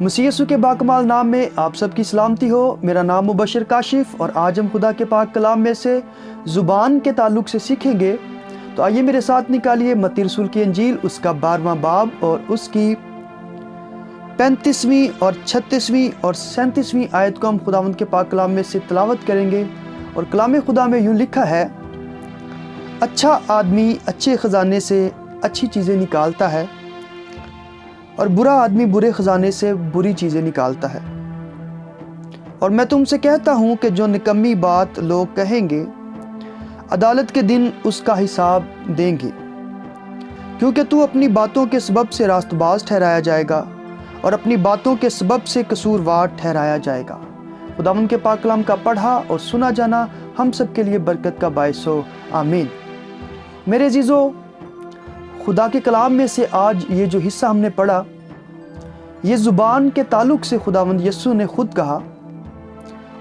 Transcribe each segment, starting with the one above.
मसीह यीशु के बाकमाल नाम में आप सबकी सलामती हो। मेरा नाम मुबशर काशिफ और आज हम खुदा के पाक कलाम में से ज़ुबान के ताल्लुक से सीखेंगे। तो आइए मेरे साथ निकालिए मत्ती रसूल की इंजील उसका 12वां बाब और उसकी 35वीं और 36वीं और 37वीं आयत को हम खुदावंद के पाक कलाम में से तिलावत करेंगे। और कलाम खुदा में यूँ लिखा है, अच्छा आदमी अच्छे ख़जाने से अच्छी चीज़ें निकालता है और बुरा आदमी बुरे ख़जाने से बुरी चीज़ें निकालता है। और मैं तुमसे कहता हूँ कि जो निकम्मी बात लोग कहेंगे अदालत के दिन उसका हिसाब देंगे, क्योंकि तू अपनी बातों के सबब से रास्तबाज ठहराया जाएगा और अपनी बातों के सबब से कसूरवार ठहराया जाएगा। खुदावंद के पाक कलाम का पढ़ा और सुना जाना हम सब के लिए बरकत का बायस हो, आमीन। मेरे अजीज़ों, खुदा के कलाम में से आज ये जो हिस्सा हमने पढ़ा, ये ज़ुबान के ताल्लुक से खुदावंद यीशु ने खुद कहा।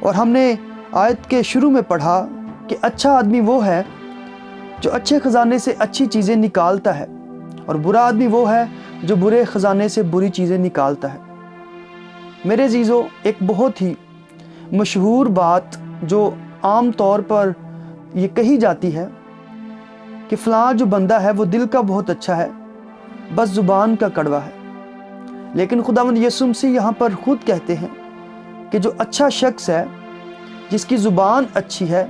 और हमने आयत के शुरू में पढ़ा कि अच्छा आदमी वो है जो अच्छे ख़जाने से अच्छी चीज़ें निकालता है और बुरा आदमी वो है जो बुरे ख़जाने से बुरी चीज़ें निकालता है। मेरे अजीज़ों, एक बहुत ही मशहूर बात जो आम तौर पर ये कही जाती है कि फ़लाँ जो बंदा है वो दिल का बहुत अच्छा है, बस ज़ुबान का कड़वा है। लेकिन खुदावंद यीशु मसीह यहाँ पर खुद कहते हैं कि जो अच्छा शख्स है, जिसकी ज़ुबान अच्छी है,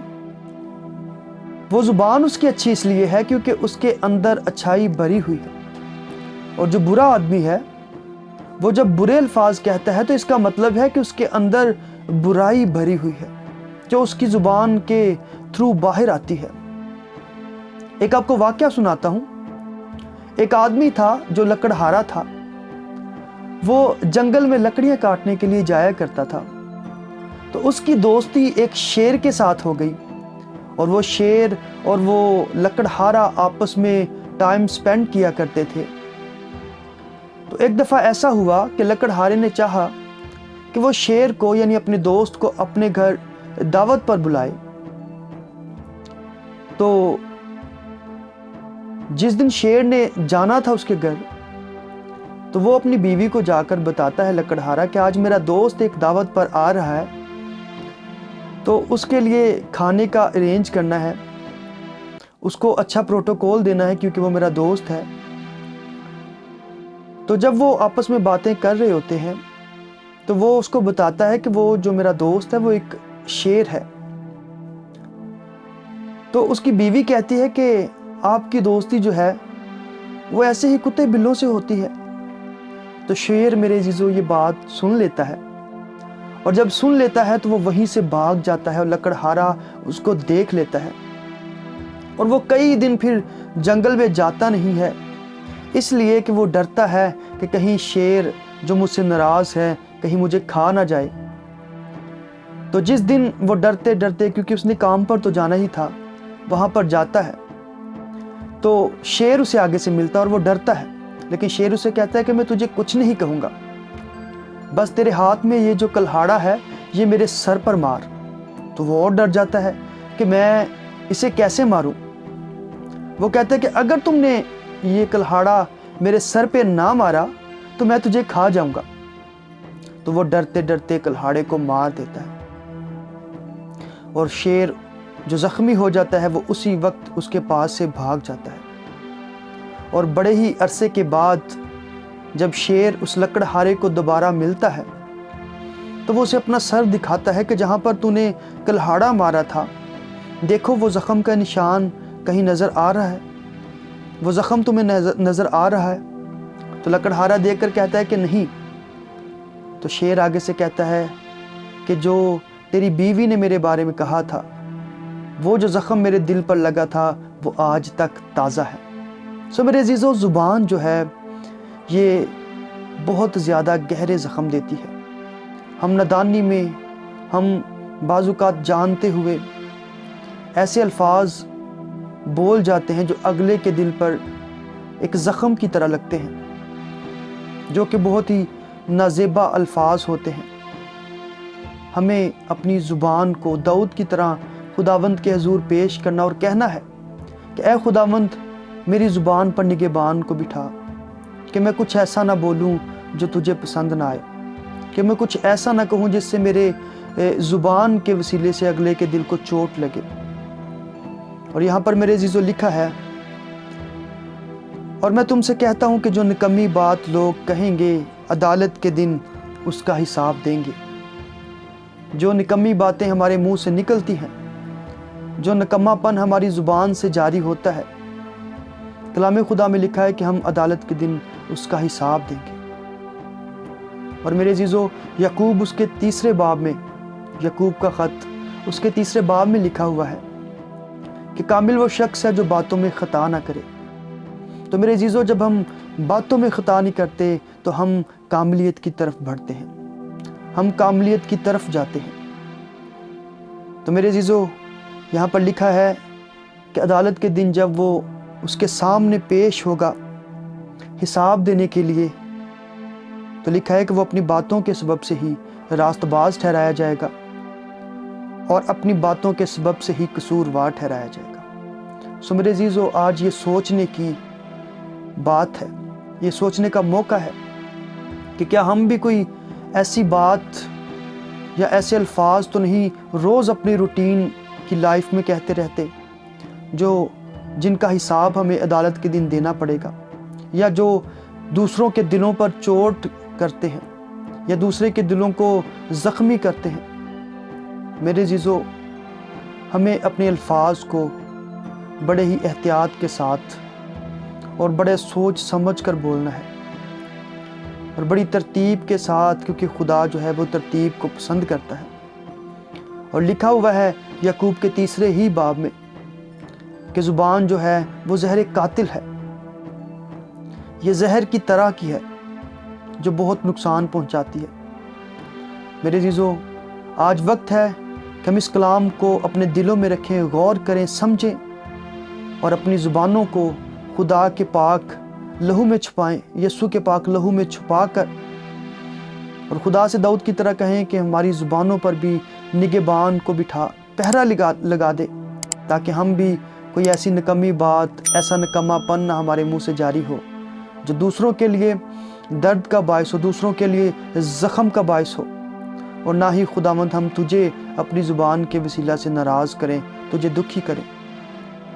वो ज़ुबान उसकी अच्छी इसलिए है क्योंकि उसके अंदर अच्छाई भरी हुई है। और जो बुरा आदमी है वो जब बुरे अल्फाज कहता है तो इसका मतलब है कि उसके अंदर बुराई भरी हुई है जो उसकी ज़ुबान के थ्रू बाहर आती है। एक आपको वाक़या सुनाता हूँ। एक आदमी था जो लकड़हारा था। वो जंगल में लकड़ियाँ काटने के लिए जाया करता था। तो उसकी दोस्ती एक शेर के साथ हो गई और वो शेर और वो लकड़हारा आपस में टाइम स्पेंड किया करते थे। तो एक दफ़ा ऐसा हुआ कि लकड़हारे ने चाहा कि वो शेर को यानी अपने दोस्त को अपने घर दावत पर बुलाए। तो जिस दिन शेर ने जाना था उसके घर, तो वो अपनी बीवी को जाकर बताता है लकड़हारा कि आज मेरा दोस्त एक दावत पर आ रहा है, तो उसके लिए खाने का अरेंज करना है, उसको अच्छा प्रोटोकॉल देना है क्योंकि वो मेरा दोस्त है। तो जब वो आपस में बातें कर रहे होते हैं तो वो उसको बताता है कि वो जो मेरा दोस्त है वो एक शेर है। तो उसकी बीवी कहती है कि आपकी दोस्ती जो है वो ऐसे ही कुत्ते बिल्लों से होती है। तो शेर मेरे अजीज़ों ये बात सुन लेता है और जब सुन लेता है तो वो वहीं से भाग जाता है और लकड़हारा उसको देख लेता है और वो कई दिन फिर जंगल में जाता नहीं है, इसलिए कि वो डरता है कि कहीं शेर जो मुझसे नाराज़ है कहीं मुझे खा ना जाए। तो जिस दिन वो डरते डरते, क्योंकि उसने काम पर तो जाना ही था, वहाँ पर जाता है तो शेर उसे आगे से मिलता है और वो डरता है। लेकिन शेर उसे कहता है कि मैं तुझे कुछ नहीं कहूँगा, बस तेरे हाथ में ये जो कल्हाड़ा है ये मेरे सर पर मार। तो वो और डर जाता है कि मैं इसे कैसे मारूं। वो कहता है कि अगर तुमने ये कल्हाड़ा मेरे सर पे ना मारा तो मैं तुझे खा जाऊंगा। तो वो डरते डरते कल्हाड़े को मार देता है और शेर जो ज़ख्मी हो जाता है वो उसी वक्त उसके पास से भाग जाता है। और बड़े ही अरसे के बाद जब शेर उस लकड़हारे को दोबारा मिलता है तो वो उसे अपना सर दिखाता है कि जहाँ पर तूने कल्हाड़ा मारा था, देखो वो ज़ख़म का निशान कहीं नज़र आ रहा है, वो ज़ख़म तुम्हें नज़र आ रहा है। तो लकड़हारा देखकर कहता है कि नहीं। तो शेर आगे से कहता है कि जो तेरी बीवी ने मेरे बारे में कहा था, वो जो ज़ख़म मेरे दिल पर लगा था वो आज तक ताज़ा है। सो मेरे अजीज़ों, ज़ुबान जो है ये बहुत ज़्यादा गहरे ज़ख़म देती है। हम नादानी में, हम बाज़ुकात जानते हुए ऐसे अल्फाज बोल जाते हैं जो अगले के दिल पर एक ज़ख़म की तरह लगते हैं, जो कि बहुत ही नाज़ेबा अल्फाज होते हैं। हमें अपनी ज़ुबान को दाऊद की तरह खुदावंद के हुज़ूर पेश करना और कहना है कि ऐ खुदावंद, मेरी ज़ुबान पर निगहबान को बिठा कि मैं कुछ ऐसा ना बोलूं जो तुझे पसंद ना आए। کہ میں کچھ ایسا نہ کہوں جس سے میرے زبان کے وسیلے سے اگلے کے دل کو چوٹ لگے۔ اور یہاں پر میرے عزیزو لکھا ہے، اور میں تم سے کہتا ہوں کہ جو نکمی بات لوگ کہیں گے عدالت کے دن اس کا حساب دیں گے۔ جو نکمی باتیں ہمارے منہ سے نکلتی ہیں، جو نکما پن ہماری زبان سے جاری ہوتا ہے، کلام خدا میں لکھا ہے کہ ہم عدالت کے دن اس کا حساب دیں گے۔ اور میرے عزیزو، یعقوب اس کے تیسرے باب میں، یعقوب کا خط اس کے تیسرے باب میں لکھا ہوا ہے کہ کامل وہ شخص ہے جو باتوں میں خطا نہ کرے۔ تو میرے عزیزو، جب ہم باتوں میں خطا نہیں کرتے تو ہم کاملیت کی طرف بڑھتے ہیں، ہم کاملیت کی طرف جاتے ہیں۔ تو میرے عزیزو، یہاں پر لکھا ہے کہ عدالت کے دن جب وہ اس کے سامنے پیش ہوگا حساب دینے کے لیے، تو لکھا ہے کہ وہ اپنی باتوں کے سبب سے ہی راست باز ٹھہرایا جائے گا اور اپنی باتوں کے سبب سے ہی قصوروار ٹھہرایا جائے گا۔ سو میرے عزیزو، آج یہ سوچنے کی بات ہے، یہ سوچنے کا موقع ہے کہ کیا ہم بھی کوئی ایسی بات یا ایسے الفاظ تو نہیں روز اپنی روٹین کی لائف میں کہتے رہتے جن کا حساب ہمیں عدالت کے دن دینا پڑے گا، یا جو دوسروں کے دلوں پر چوٹ کرتے ہیں یا دوسرے کے دلوں کو زخمی کرتے ہیں۔ میرے عزیزو، ہمیں اپنے الفاظ کو بڑے ہی احتیاط کے ساتھ اور بڑے سوچ سمجھ کر بولنا ہے، اور بڑی ترتیب کے ساتھ، کیونکہ خدا جو ہے وہ ترتیب کو پسند کرتا ہے۔ اور لکھا ہوا ہے یعقوب کے تیسرے ہی باب میں کہ زبان جو ہے وہ زہر قاتل ہے، یہ زہر کی طرح کی ہے جو بہت نقصان پہنچاتی ہے۔ میرے عزیزو، آج وقت ہے کہ ہم اس کلام کو اپنے دلوں میں رکھیں، غور کریں، سمجھیں، اور اپنی زبانوں کو خدا کے پاک لہو میں چھپائیں، یسوع کے پاک لہو میں چھپا کر، اور خدا سے داؤد کی طرح کہیں کہ ہماری زبانوں پر بھی نگہبان کو بٹھا پہرا لگا دے، تاکہ ہم بھی کوئی ایسی نکمی بات، ایسا نکما پن نہ ہمارے منہ سے جاری ہو جو دوسروں کے لیے درد کا باعث ہو، دوسروں کے لیے زخم کا باعث ہو، اور نہ ہی خداوند ہم تجھے اپنی زبان کے وسیلہ سے ناراض کریں، تجھے دکھی کریں۔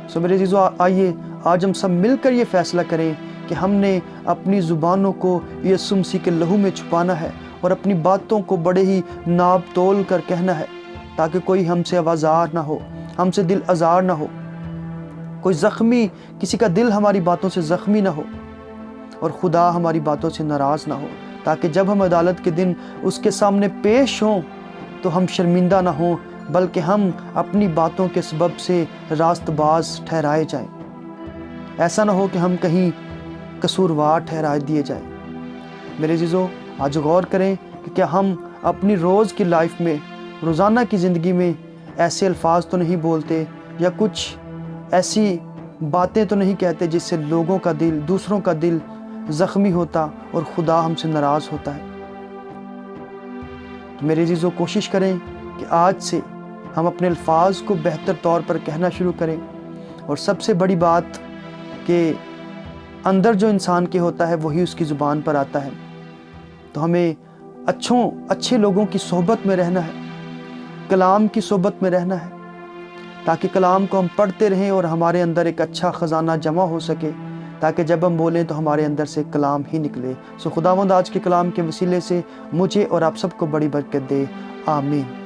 سو میرے عزیزو، آئیے آج ہم سب مل کر یہ فیصلہ کریں کہ ہم نے اپنی زبانوں کو یسوع مسیح کے لہو میں چھپانا ہے، اور اپنی باتوں کو بڑے ہی ناپ تول کر کہنا ہے، تاکہ کوئی ہم سے آوازار نہ ہو، ہم سے دل آزار نہ ہو، کوئی زخمی، کسی کا دل ہماری باتوں سے زخمی نہ ہو، اور خدا ہماری باتوں سے ناراض نہ ہو، تاکہ جب ہم عدالت کے دن اس کے سامنے پیش ہوں تو ہم شرمندہ نہ ہوں، بلکہ ہم اپنی باتوں کے سبب سے راست باز ٹھہرائے جائیں۔ ایسا نہ ہو کہ ہم کہیں قصوروار ٹھہرائے دیے جائیں۔ میرے عزیزو، آج غور کریں کہ کیا ہم اپنی روز کی لائف میں، روزانہ کی زندگی میں ایسے الفاظ تو نہیں بولتے، یا کچھ ایسی باتیں تو نہیں کہتے جس سے لوگوں کا دل، دوسروں کا دل زخمی ہوتا اور خدا ہم سے ناراض ہوتا ہے۔ تو میرے عزیزو، کوشش کریں کہ آج سے ہم اپنے الفاظ کو بہتر طور پر کہنا شروع کریں، اور سب سے بڑی بات کہ اندر جو انسان کے ہوتا ہے وہی اس کی زبان پر آتا ہے۔ تو ہمیں اچھے لوگوں کی صحبت میں رہنا ہے، کلام کی صحبت میں رہنا ہے، تاکہ کلام کو ہم پڑھتے رہیں اور ہمارے اندر ایک اچھا خزانہ جمع ہو سکے، تاکہ جب ہم بولیں تو ہمارے اندر سے کلام ہی نکلے۔ سو خداوند آج کے کلام کے وسیلے سے مجھے اور آپ سب کو بڑی برکت دے، آمین۔